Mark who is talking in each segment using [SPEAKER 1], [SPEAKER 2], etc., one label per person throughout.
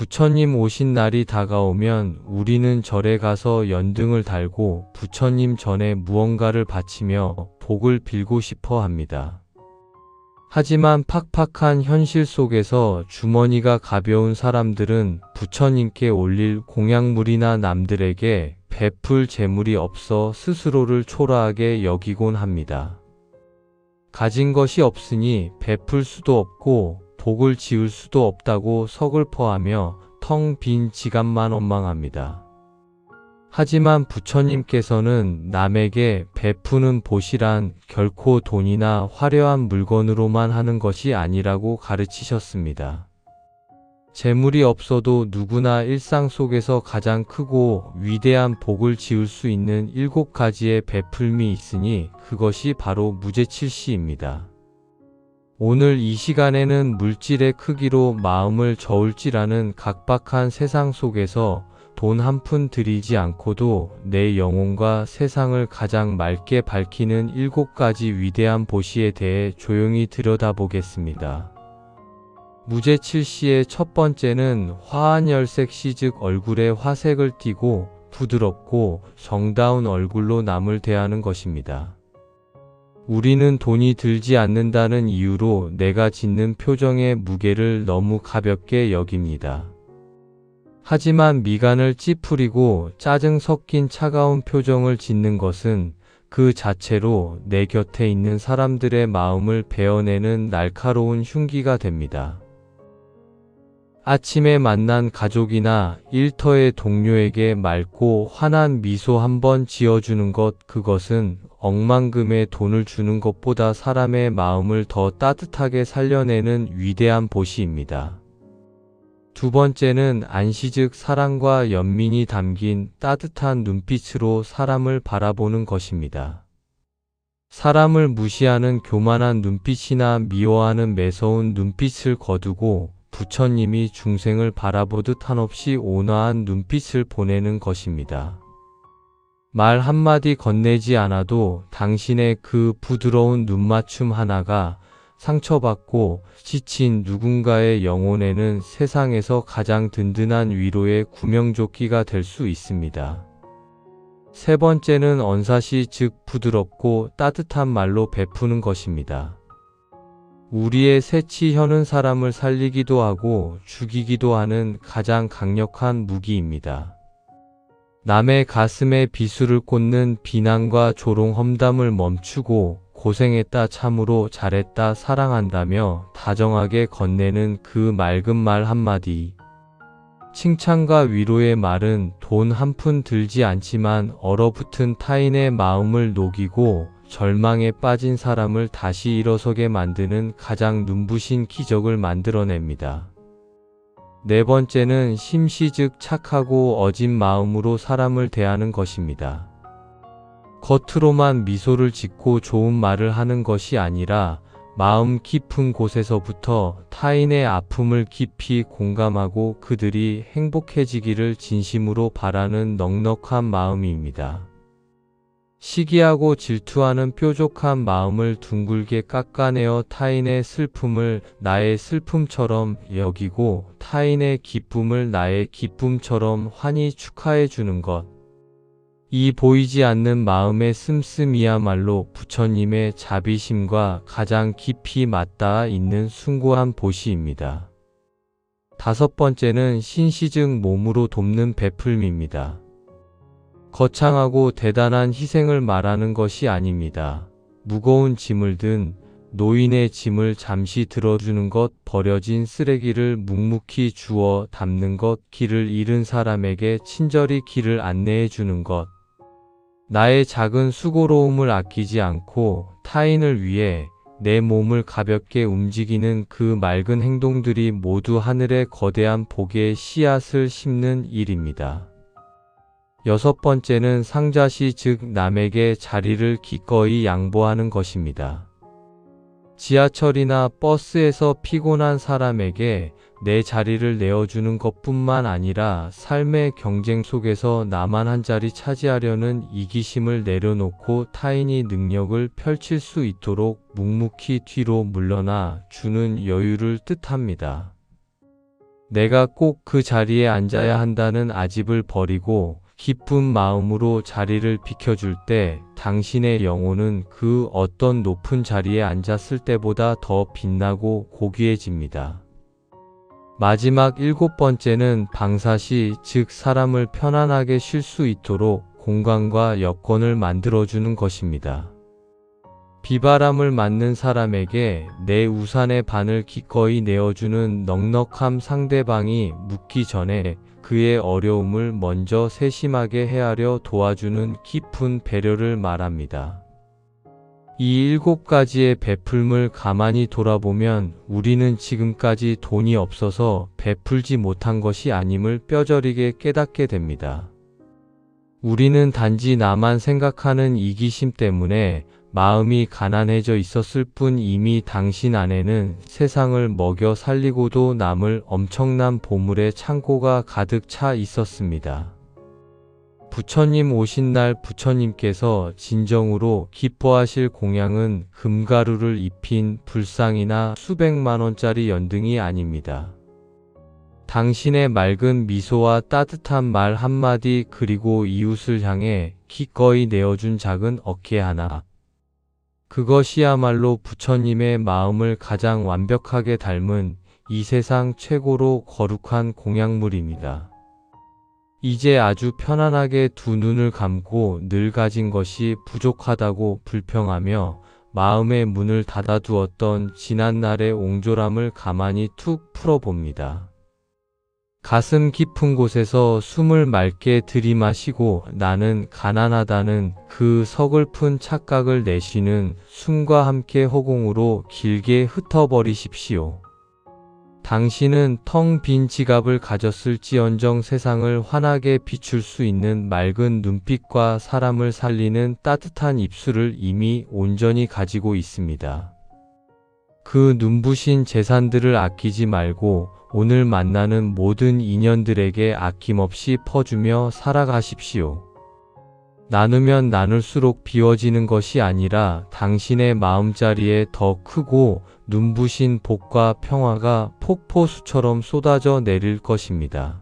[SPEAKER 1] 부처님 오신 날이 다가오면 우리는 절에 가서 연등을 달고 부처님 전에 무언가를 바치며 복을 빌고 싶어 합니다. 하지만 팍팍한 현실 속에서 주머니가 가벼운 사람들은 부처님께 올릴 공약물이나 남들에게 베풀 재물이 없어 스스로를 초라하게 여기곤 합니다. 가진 것이 없으니 베풀 수도 없고 복을 지을 수도 없다고 서글퍼하며 텅 빈 지갑만 원망합니다. 하지만 부처님께서는 남에게 베푸는 보시란 결코 돈이나 화려한 물건으로만 하는 것이 아니라고 가르치셨습니다. 재물이 없어도 누구나 일상 속에서 가장 크고 위대한 복을 지을 수 있는 7가지의 베풀미 있으니 그것이 바로 무죄칠시입니다. 오늘 이 시간에는 물질의 크기로 마음을 저울질하는 각박한 세상 속에서 돈 한 푼 들이지 않고도 내 영혼과 세상을 가장 맑게 밝히는 7가지 위대한 보시에 대해 조용히 들여다보겠습니다. 무죄칠시의 첫 번째는 화한 열색시, 즉 얼굴에 화색을 띠고 부드럽고 정다운 얼굴로 남을 대하는 것입니다. 우리는 돈이 들지 않는다는 이유로 내가 짓는 표정의 무게를 너무 가볍게 여깁니다. 하지만 미간을 찌푸리고 짜증 섞인 차가운 표정을 짓는 것은 그 자체로 내 곁에 있는 사람들의 마음을 베어내는 날카로운 흉기가 됩니다. 아침에 만난 가족이나 일터의 동료에게 맑고 환한 미소 한번 지어주는 것, 그것은 억만금의 돈을 주는 것보다 사람의 마음을 더 따뜻하게 살려내는 위대한 보시입니다. 두 번째는 안시, 즉 사랑과 연민이 담긴 따뜻한 눈빛으로 사람을 바라보는 것입니다. 사람을 무시하는 교만한 눈빛이나 미워하는 매서운 눈빛을 거두고 부처님이 중생을 바라보듯 한없이 온화한 눈빛을 보내는 것입니다. 말 한마디 건네지 않아도 당신의 그 부드러운 눈맞춤 하나가 상처받고 지친 누군가의 영혼에는 세상에서 가장 든든한 위로의 구명조끼가 될 수 있습니다. 세 번째는 언사시, 즉 부드럽고 따뜻한 말로 베푸는 것입니다. 우리의 새치 혀는 사람을 살리기도 하고 죽이기도 하는 가장 강력한 무기입니다. 남의 가슴에 비수를 꽂는 비난과 조롱 험담을 멈추고 고생했다, 참으로 잘했다, 사랑한다며 다정하게 건네는 그 맑은 말 한마디. 칭찬과 위로의 말은 돈 한 푼 들지 않지만 얼어붙은 타인의 마음을 녹이고 절망에 빠진 사람을 다시 일어서게 만드는 가장 눈부신 기적을 만들어냅니다. 네 번째는 심시, 즉 착하고 어진 마음으로 사람을 대하는 것입니다. 겉으로만 미소를 짓고 좋은 말을 하는 것이 아니라 마음 깊은 곳에서부터 타인의 아픔을 깊이 공감하고 그들이 행복해지기를 진심으로 바라는 넉넉한 마음입니다. 시기하고 질투하는 뾰족한 마음을 둥글게 깎아내어 타인의 슬픔을 나의 슬픔처럼 여기고 타인의 기쁨을 나의 기쁨처럼 환히 축하해 주는 것. 이 보이지 않는 마음의 씀씀이야말로 부처님의 자비심과 가장 깊이 맞닿아 있는 숭고한 보시입니다. 다섯 번째는 신시, 즉 몸으로 돕는 베풀미입니다. 거창하고 대단한 희생을 말하는 것이 아닙니다. 무거운 짐을 든 노인의 짐을 잠시 들어주는 것, 버려진 쓰레기를 묵묵히 주워 담는 것, 길을 잃은 사람에게 친절히 길을 안내해 주는 것. 나의 작은 수고로움을 아끼지 않고 타인을 위해 내 몸을 가볍게 움직이는 그 맑은 행동들이 모두 하늘의 거대한 복의 씨앗을 심는 일입니다. 여섯 번째는 상자시, 즉 남에게 자리를 기꺼이 양보하는 것입니다. 지하철이나 버스에서 피곤한 사람에게 내 자리를 내어주는 것뿐만 아니라 삶의 경쟁 속에서 나만 한 자리 차지하려는 이기심을 내려놓고 타인이 능력을 펼칠 수 있도록 묵묵히 뒤로 물러나 주는 여유를 뜻합니다. 내가 꼭 그 자리에 앉아야 한다는 아집을 버리고 기쁜 마음으로 자리를 비켜줄 때 당신의 영혼은 그 어떤 높은 자리에 앉았을 때보다 더 빛나고 고귀해집니다. 마지막 7번째는 방사시, 즉 사람을 편안하게 쉴 수 있도록 공간과 여건을 만들어주는 것입니다. 비바람을 맞는 사람에게 내 우산의 반을 기꺼이 내어주는 넉넉함, 상대방이 묻기 전에 그의 어려움을 먼저 세심하게 헤아려 도와주는 깊은 배려를 말합니다. 이 7가지의 베풀음을 가만히 돌아보면 우리는 지금까지 돈이 없어서 베풀지 못한 것이 아님을 뼈저리게 깨닫게 됩니다. 우리는 단지 나만 생각하는 이기심 때문에 마음이 가난해져 있었을 뿐 이미 당신 안에는 세상을 먹여 살리고도 남을 엄청난 보물의 창고가 가득 차 있었습니다. 부처님 오신 날 부처님께서 진정으로 기뻐하실 공양은 금가루를 입힌 불상이나 수백만 원짜리 연등이 아닙니다. 당신의 맑은 미소와 따뜻한 말 한마디, 그리고 이웃을 향해 기꺼이 내어준 작은 어깨 하나. 그것이야말로 부처님의 마음을 가장 완벽하게 닮은 이 세상 최고로 거룩한 공양물입니다. 이제 아주 편안하게 두 눈을 감고 늘 가진 것이 부족하다고 불평하며 마음의 문을 닫아두었던 지난날의 옹졸함을 가만히 툭 풀어봅니다. 가슴 깊은 곳에서 숨을 맑게 들이마시고 나는 가난하다는 그 서글픈 착각을 내쉬는 숨과 함께 허공으로 길게 흩어버리십시오. 당신은 텅 빈 지갑을 가졌을지언정 세상을 환하게 비출 수 있는 맑은 눈빛과 사람을 살리는 따뜻한 입술을 이미 온전히 가지고 있습니다. 그 눈부신 재산들을 아끼지 말고 오늘 만나는 모든 인연들에게 아낌없이 퍼주며 살아가십시오. 나누면 나눌수록 비워지는 것이 아니라 당신의 마음자리에 더 크고 눈부신 복과 평화가 폭포수처럼 쏟아져 내릴 것입니다.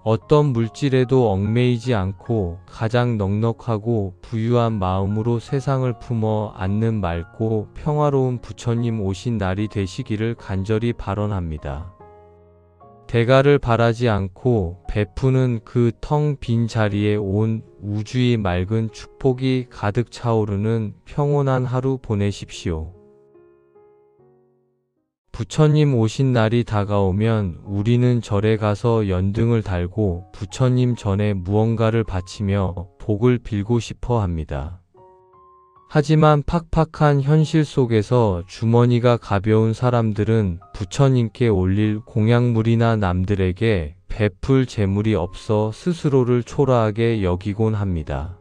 [SPEAKER 1] 어떤 물질에도 얽매이지 않고 가장 넉넉하고 부유한 마음으로 세상을 품어 안는 맑고 평화로운 부처님 오신 날이 되시기를 간절히 발언합니다. 대가를 바라지 않고 베푸는 그 텅 빈 자리에 온 우주의 맑은 축복이 가득 차오르는 평온한 하루 보내십시오. 부처님 오신 날이 다가오면 우리는 절에 가서 연등을 달고 부처님 전에 무언가를 바치며 복을 빌고 싶어 합니다. 하지만 팍팍한 현실 속에서 주머니가 가벼운 사람들은 부처님께 올릴 공양물이나 남들에게 베풀 재물이 없어 스스로를 초라하게 여기곤 합니다.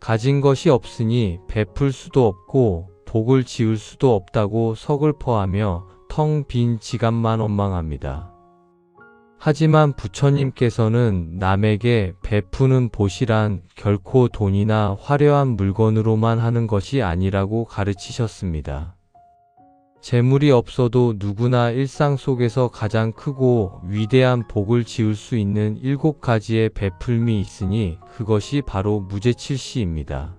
[SPEAKER 1] 가진 것이 없으니 베풀 수도 없고 복을 지을 수도 없다고 서글퍼하며 텅 빈 지갑만 원망합니다. 하지만 부처님께서는 남에게 베푸는 보시란 결코 돈이나 화려한 물건으로만 하는 것이 아니라고 가르치셨습니다. 재물이 없어도 누구나 일상 속에서 가장 크고 위대한 복을 지을 수 있는 7가지의 베풀미 있으니 그것이 바로 무죄칠시입니다.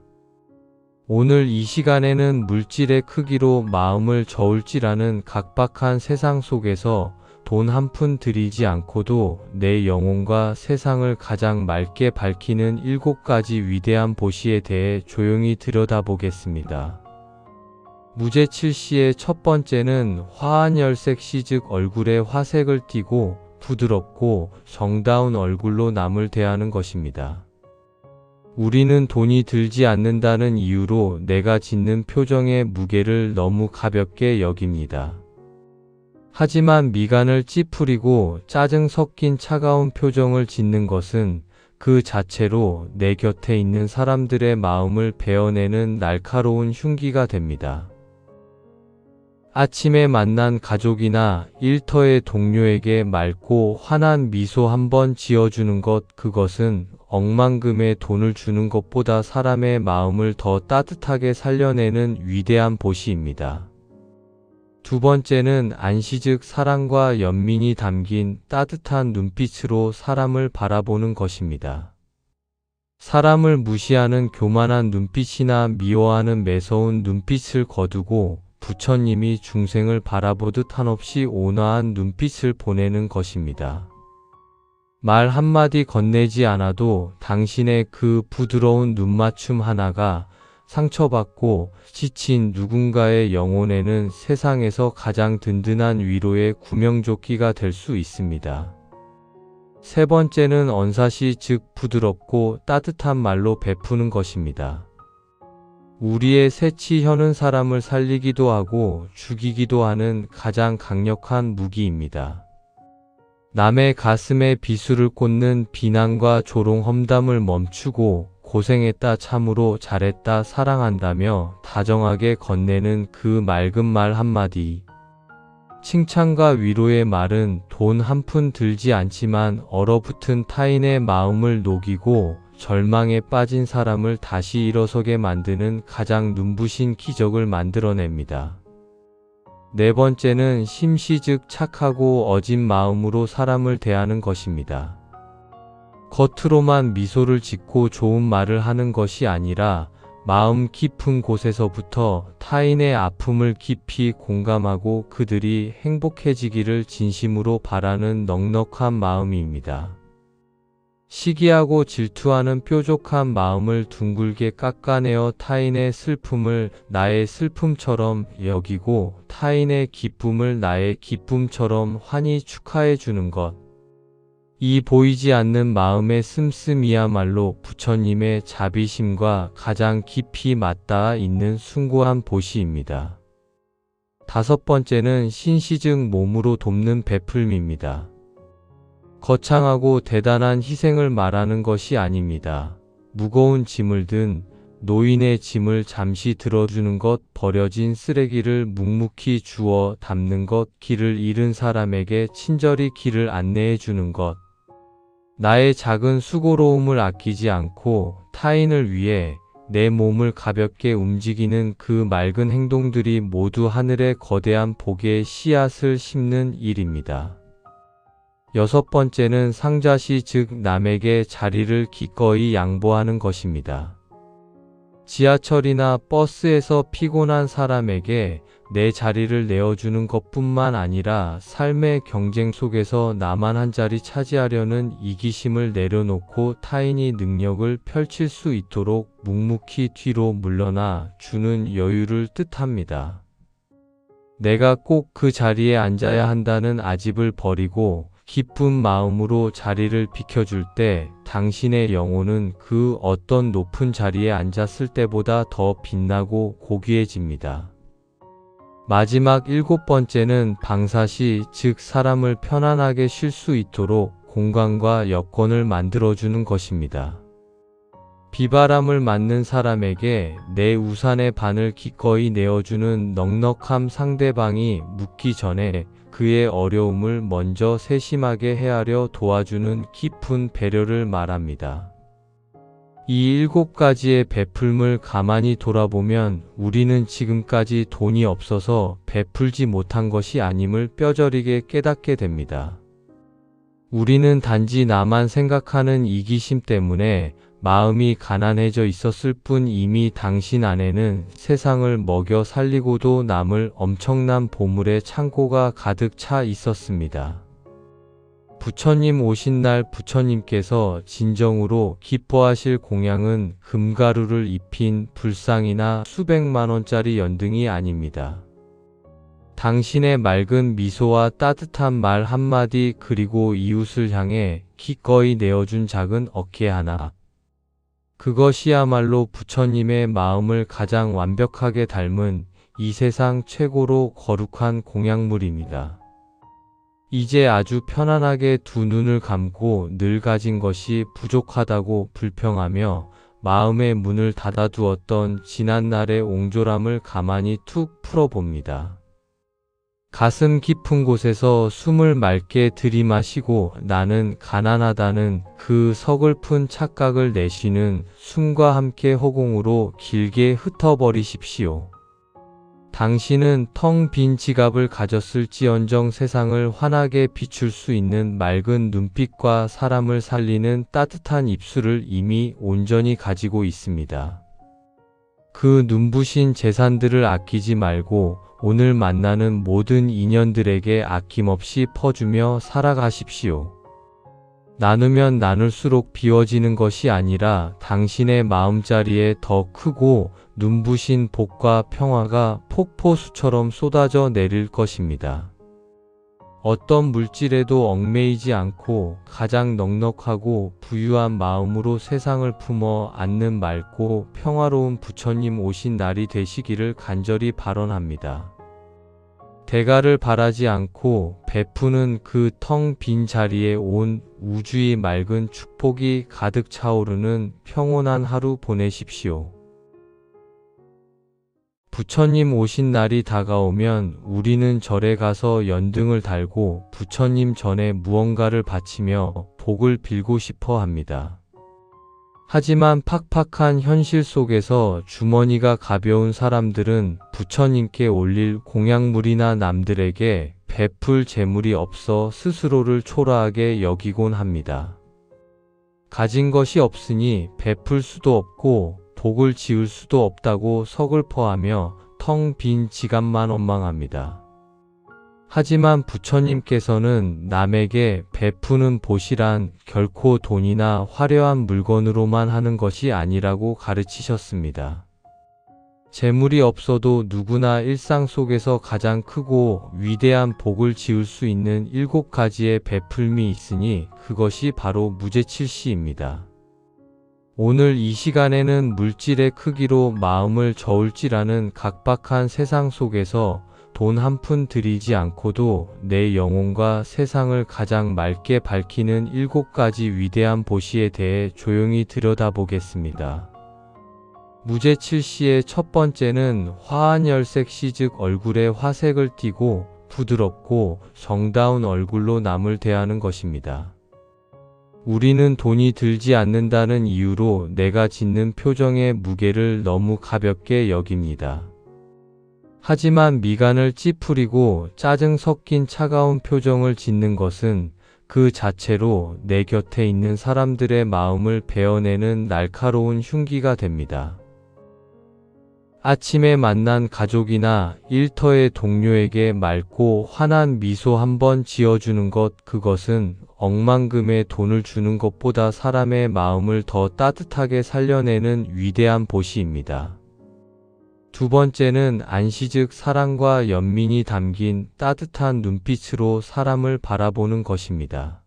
[SPEAKER 1] 오늘 이 시간에는 물질의 크기로 마음을 저울질하는 각박한 세상 속에서 돈 한 푼 들이지 않고도 내 영혼과 세상을 가장 맑게 밝히는 7가지 위대한 보시에 대해 조용히 들여다보겠습니다. 무죄칠시의 첫 번째는 화한열색시, 즉 얼굴에 화색을 띠고 부드럽고 정다운 얼굴로 남을 대하는 것입니다. 우리는 돈이 들지 않는다는 이유로 내가 짓는 표정의 무게를 너무 가볍게 여깁니다. 하지만 미간을 찌푸리고 짜증 섞인 차가운 표정을 짓는 것은 그 자체로 내 곁에 있는 사람들의 마음을 베어내는 날카로운 흉기가 됩니다. 아침에 만난 가족이나 일터의 동료에게 맑고 환한 미소 한번 지어주는 것, 그것은 억만금의 돈을 주는 것보다 사람의 마음을 더 따뜻하게 살려내는 위대한 보시입니다. 두 번째는 안시 즉 사랑과 연민이 담긴 따뜻한 눈빛으로 사람을 바라보는 것입니다. 사람을 무시하는 교만한 눈빛이나 미워하는 매서운 눈빛을 거두고 부처님이 중생을 바라보듯 한없이 온화한 눈빛을 보내는 것입니다. 말 한마디 건네지 않아도 당신의 그 부드러운 눈맞춤 하나가 상처받고 지친 누군가의 영혼에는 세상에서 가장 든든한 위로의 구명조끼가 될 수 있습니다. 세 번째는 언사시 즉 부드럽고 따뜻한 말로 베푸는 것입니다. 우리의 새치 혀는 사람을 살리기도 하고 죽이기도 하는 가장 강력한 무기입니다. 남의 가슴에 비수를 꽂는 비난과 조롱 험담을 멈추고 고생했다 참으로 잘했다 사랑한다며 다정하게 건네는 그 맑은 말 한마디. 칭찬과 위로의 말은 돈 한 푼 들지 않지만 얼어붙은 타인의 마음을 녹이고 절망에 빠진 사람을 다시 일어서게 만드는 가장 눈부신 기적을 만들어냅니다. 네 번째는 심시 즉 착하고 어진 마음으로 사람을 대하는 것입니다. 겉으로만 미소를 짓고 좋은 말을 하는 것이 아니라 마음 깊은 곳에서부터 타인의 아픔을 깊이 공감하고 그들이 행복해지기를 진심으로 바라는 넉넉한 마음입니다. 시기하고 질투하는 뾰족한 마음을 둥글게 깎아내어 타인의 슬픔을 나의 슬픔처럼 여기고 타인의 기쁨을 나의 기쁨처럼 환히 축하해 주는 것. 이 보이지 않는 마음의 씀씀이야말로 부처님의 자비심과 가장 깊이 맞닿아 있는 숭고한 보시입니다. 다섯 번째는 신시 즉 몸으로 돕는 베풀미입니다. 거창하고 대단한 희생을 말하는 것이 아닙니다. 무거운 짐을 든 노인의 짐을 잠시 들어주는 것, 버려진 쓰레기를 묵묵히 주워 담는 것, 길을 잃은 사람에게 친절히 길을 안내해 주는 것, 나의 작은 수고로움을 아끼지 않고 타인을 위해 내 몸을 가볍게 움직이는 그 맑은 행동들이 모두 하늘의 거대한 복의 씨앗을 심는 일입니다. 여섯 번째는 상자시 즉 남에게 자리를 기꺼이 양보하는 것입니다. 지하철이나 버스에서 피곤한 사람에게 내 자리를 내어주는 것뿐만 아니라 삶의 경쟁 속에서 나만 한 자리 차지하려는 이기심을 내려놓고 타인이 능력을 펼칠 수 있도록 묵묵히 뒤로 물러나 주는 여유를 뜻합니다. 내가 꼭 그 자리에 앉아야 한다는 아집을 버리고 기쁜 마음으로 자리를 비켜줄 때 당신의 영혼은 그 어떤 높은 자리에 앉았을 때보다 더 빛나고 고귀해집니다. 마지막 일곱 번째는 방사시 즉 사람을 편안하게 쉴 수 있도록 공간과 여건을 만들어주는 것입니다. 비바람을 맞는 사람에게 내 우산의 반을 기꺼이 내어주는 넉넉함 상대방이 묻기 전에 그의 어려움을 먼저 세심하게 헤아려 도와주는 깊은 배려를 말합니다. 이 일곱 가지의 베풀음을 가만히 돌아보면 우리는 지금까지 돈이 없어서 베풀지 못한 것이 아님을 뼈저리게 깨닫게 됩니다. 우리는 단지 나만 생각하는 이기심 때문에 마음이 가난해져 있었을 뿐 이미 당신 안에는 세상을 먹여 살리고도 남을 엄청난 보물의 창고가 가득 차 있었습니다. 부처님 오신 날 부처님께서 진정으로 기뻐하실 공양은 금가루를 입힌 불상이나 수백만 원짜리 연등이 아닙니다. 당신의 맑은 미소와 따뜻한 말 한마디 그리고 이웃을 향해 기꺼이 내어준 작은 어깨 하나. 그것이야말로 부처님의 마음을 가장 완벽하게 닮은 이 세상 최고로 거룩한 공양물입니다. 이제 아주 편안하게 두 눈을 감고 늘 가진 것이 부족하다고 불평하며 마음의 문을 닫아두었던 지난날의 옹졸함을 가만히 툭 풀어봅니다. 가슴 깊은 곳에서 숨을 맑게 들이마시고 나는 가난하다는 그 서글픈 착각을 내쉬는 숨과 함께 허공으로 길게 흩어버리십시오. 당신은 텅 빈 지갑을 가졌을지언정 세상을 환하게 비출 수 있는 맑은 눈빛과 사람을 살리는 따뜻한 입술을 이미 온전히 가지고 있습니다. 그 눈부신 재산들을 아끼지 말고 오늘 만나는 모든 인연들에게 아낌없이 퍼주며 살아가십시오. 나누면 나눌수록 비워지는 것이 아니라 당신의 마음자리에 더 크고 눈부신 복과 평화가 폭포수처럼 쏟아져 내릴 것입니다. 어떤 물질에도 얽매이지 않고 가장 넉넉하고 부유한 마음으로 세상을 품어 안는 맑고 평화로운 부처님 오신 날이 되시기를 간절히 발언합니다. 대가를 바라지 않고 베푸는 그 텅 빈 자리에 온 우주의 맑은 축복이 가득 차오르는 평온한 하루 보내십시오. 부처님 오신 날이 다가오면 우리는 절에 가서 연등을 달고 부처님 전에 무언가를 바치며 복을 빌고 싶어 합니다. 하지만 팍팍한 현실 속에서 주머니가 가벼운 사람들은 부처님께 올릴 공약물이나 남들에게 베풀 재물이 없어 스스로를 초라하게 여기곤 합니다. 가진 것이 없으니 베풀 수도 없고 복을 지을 수도 없다고 서글퍼하며 텅 빈 지갑만 원망합니다. 하지만 부처님께서는 남에게 베푸는 보시란 결코 돈이나 화려한 물건으로만 하는 것이 아니라고 가르치셨습니다. 재물이 없어도 누구나 일상 속에서 가장 크고 위대한 복을 지을 수 있는 7가지의 베풀미 있으니 그것이 바로 무죄칠시입니다. 오늘 이 시간에는 물질의 크기로 마음을 저울질하는 각박한 세상 속에서 돈 한 푼 들이지 않고도 내 영혼과 세상을 가장 맑게 밝히는 7가지 위대한 보시에 대해 조용히 들여다보겠습니다. 무죄칠시의 첫 번째는 화한열색시 즉 얼굴에 화색을 띠고 부드럽고 정다운 얼굴로 남을 대하는 것입니다. 우리는 돈이 들지 않는다는 이유로 내가 짓는 표정의 무게를 너무 가볍게 여깁니다. 하지만 미간을 찌푸리고 짜증 섞인 차가운 표정을 짓는 것은 그 자체로 내 곁에 있는 사람들의 마음을 베어내는 날카로운 흉기가 됩니다. 아침에 만난 가족이나 일터의 동료에게 맑고 환한 미소 한번 지어주는 것, 그것은 억만금의 돈을 주는 것보다 사람의 마음을 더 따뜻하게 살려내는 위대한 보시입니다. 두 번째는 안시 즉 사랑과 연민이 담긴 따뜻한 눈빛으로 사람을 바라보는 것입니다.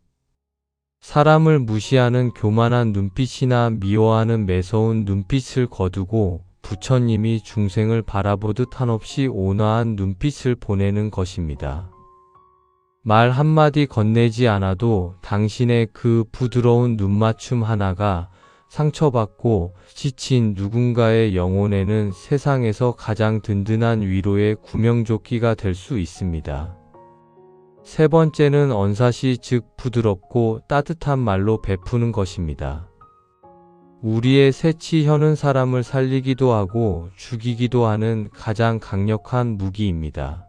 [SPEAKER 1] 사람을 무시하는 교만한 눈빛이나 미워하는 매서운 눈빛을 거두고 부처님이 중생을 바라보듯 한없이 온화한 눈빛을 보내는 것입니다. 말 한마디 건네지 않아도 당신의 그 부드러운 눈맞춤 하나가 상처받고 지친 누군가의 영혼에는 세상에서 가장 든든한 위로의 구명조끼가 될 수 있습니다. 세 번째는 언사시 즉 부드럽고 따뜻한 말로 베푸는 것입니다. 우리의 세치혀는 사람을 살리기도 하고 죽이기도 하는 가장 강력한 무기입니다.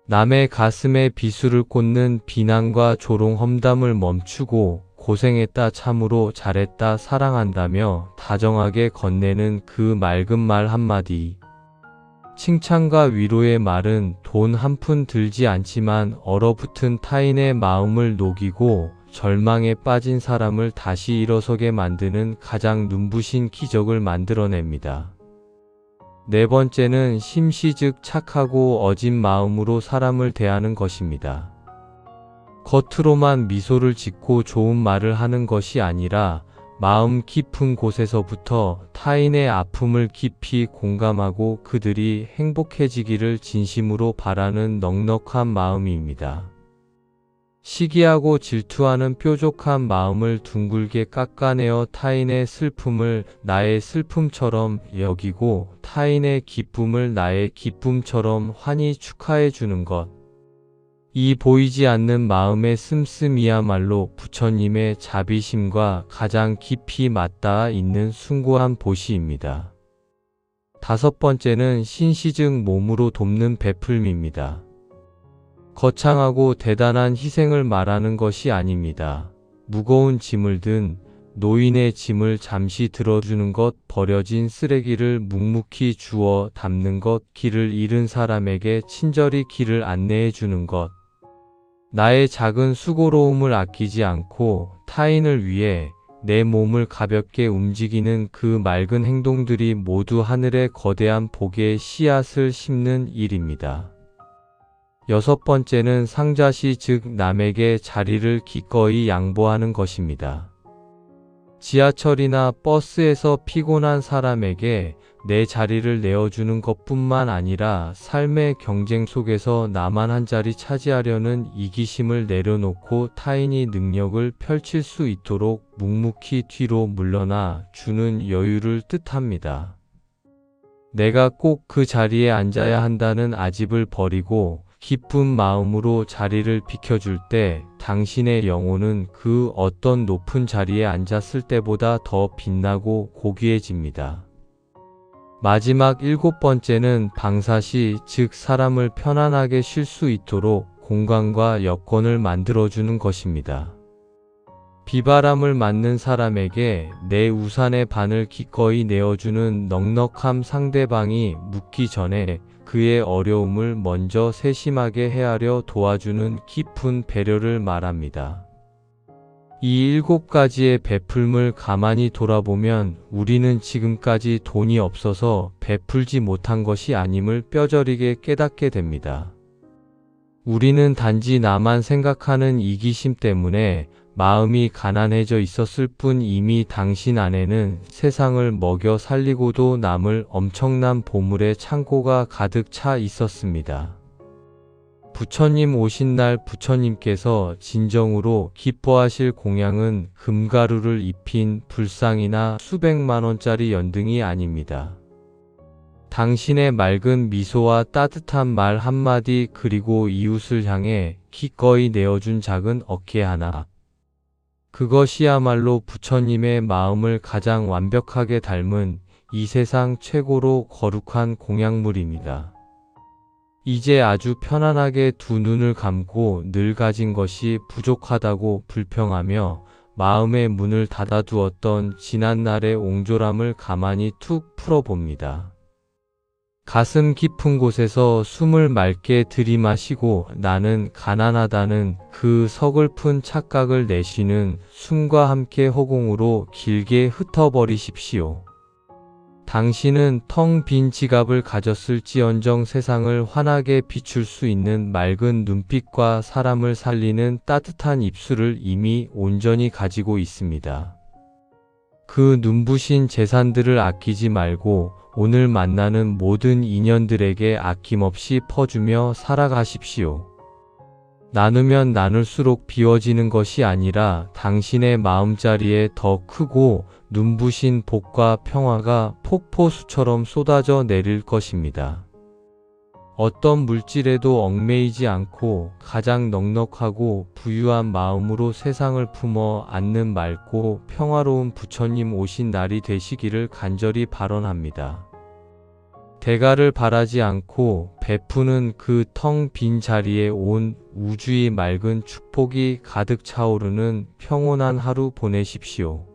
[SPEAKER 1] 남의 가슴에 비수를 꽂는 비난과 조롱 험담을 멈추고 고생했다 참으로 잘했다 사랑한다며 다정하게 건네는 그 맑은 말 한마디. 칭찬과 위로의 말은 돈 한 푼 들지 않지만 얼어붙은 타인의 마음을 녹이고 절망에 빠진 사람을 다시 일어서게 만드는 가장 눈부신 기적을 만들어냅니다. 네 번째는 심시 즉 착하고 어진 마음으로 사람을 대하는 것입니다. 겉으로만 미소를 짓고 좋은 말을 하는 것이 아니라 마음 깊은 곳에서부터 타인의 아픔을 깊이 공감하고 그들이 행복해지기를 진심으로 바라는 넉넉한 마음입니다. 시기하고 질투하는 뾰족한 마음을 둥글게 깎아내어 타인의 슬픔을 나의 슬픔처럼 여기고 타인의 기쁨을 나의 기쁨처럼 환히 축하해 주는 것. 이 보이지 않는 마음의 씀씀이야말로 부처님의 자비심과 가장 깊이 맞닿아 있는 숭고한 보시입니다. 5번째는 신시즉 몸으로 돕는 베풀미입니다. 거창하고 대단한 희생을 말하는 것이 아닙니다. 무거운 짐을 든 노인의 짐을 잠시 들어주는 것, 버려진 쓰레기를 묵묵히 주워 담는 것, 길을 잃은 사람에게 친절히 길을 안내해 주는 것, 나의 작은 수고로움을 아끼지 않고 타인을 위해 내 몸을 가볍게 움직이는 그 맑은 행동들이 모두 하늘의 거대한 복의 씨앗을 심는 일입니다. 6번째는 상자시 즉 남에게 자리를 기꺼이 양보하는 것입니다. 지하철이나 버스에서 피곤한 사람에게 내 자리를 내어주는 것뿐만 아니라 삶의 경쟁 속에서 나만 한 자리 차지하려는 이기심을 내려놓고 타인이 능력을 펼칠 수 있도록 묵묵히 뒤로 물러나 주는 여유를 뜻합니다. 내가 꼭 그 자리에 앉아야 한다는 아집을 버리고 기쁜 마음으로 자리를 비켜줄 때 당신의 영혼은 그 어떤 높은 자리에 앉았을 때보다 더 빛나고 고귀해집니다. 마지막 7번째는 방사시 즉 사람을 편안하게 쉴 수 있도록 공간과 여건을 만들어주는 것입니다. 비바람을 맞는 사람에게 내 우산의 반을 기꺼이 내어주는 넉넉함, 상대방이 묻기 전에 그의 어려움을 먼저 세심하게 헤아려 도와주는 깊은 배려를 말합니다. 이 7가지의 베풀음을 가만히 돌아보면 우리는 지금까지 돈이 없어서 베풀지 못한 것이 아님을 뼈저리게 깨닫게 됩니다. 우리는 단지 나만 생각하는 이기심 때문에 마음이 가난해져 있었을 뿐 이미 당신 안에는 세상을 먹여 살리고도 남을 엄청난 보물의 창고가 가득 차 있었습니다. 부처님 오신 날 부처님께서 진정으로 기뻐하실 공양은 금가루를 입힌 불상이나 수백만 원짜리 연등이 아닙니다. 당신의 맑은 미소와 따뜻한 말 한마디 그리고 이웃을 향해 기꺼이 내어준 작은 어깨 하나. 그것이야말로 부처님의 마음을 가장 완벽하게 닮은 이 세상 최고로 거룩한 공양물입니다. 이제 아주 편안하게 두 눈을 감고 늘 가진 것이 부족하다고 불평하며 마음의 문을 닫아두었던 지난날의 옹졸함을 가만히 툭 풀어봅니다. 가슴 깊은 곳에서 숨을 맑게 들이마시고 나는 가난하다는 그 서글픈 착각을 내쉬는 숨과 함께 허공으로 길게 흩어버리십시오. 당신은 텅 빈 지갑을 가졌을지언정 세상을 환하게 비출 수 있는 맑은 눈빛과 사람을 살리는 따뜻한 입술을 이미 온전히 가지고 있습니다. 그 눈부신 재산들을 아끼지 말고 오늘 만나는 모든 인연들에게 아낌없이 퍼주며 살아가십시오. 나누면 나눌수록 비워지는 것이 아니라 당신의 마음자리에 더 크고 눈부신 복과 평화가 폭포수처럼 쏟아져 내릴 것입니다. 어떤 물질에도 얽매이지 않고 가장 넉넉하고 부유한 마음으로 세상을 품어 안는 맑고 평화로운 부처님 오신 날이 되시기를 간절히 발언합니다. 대가를 바라지 않고 베푸는 그 텅 빈 자리에 온 우주의 맑은 축복이 가득 차오르는 평온한 하루 보내십시오.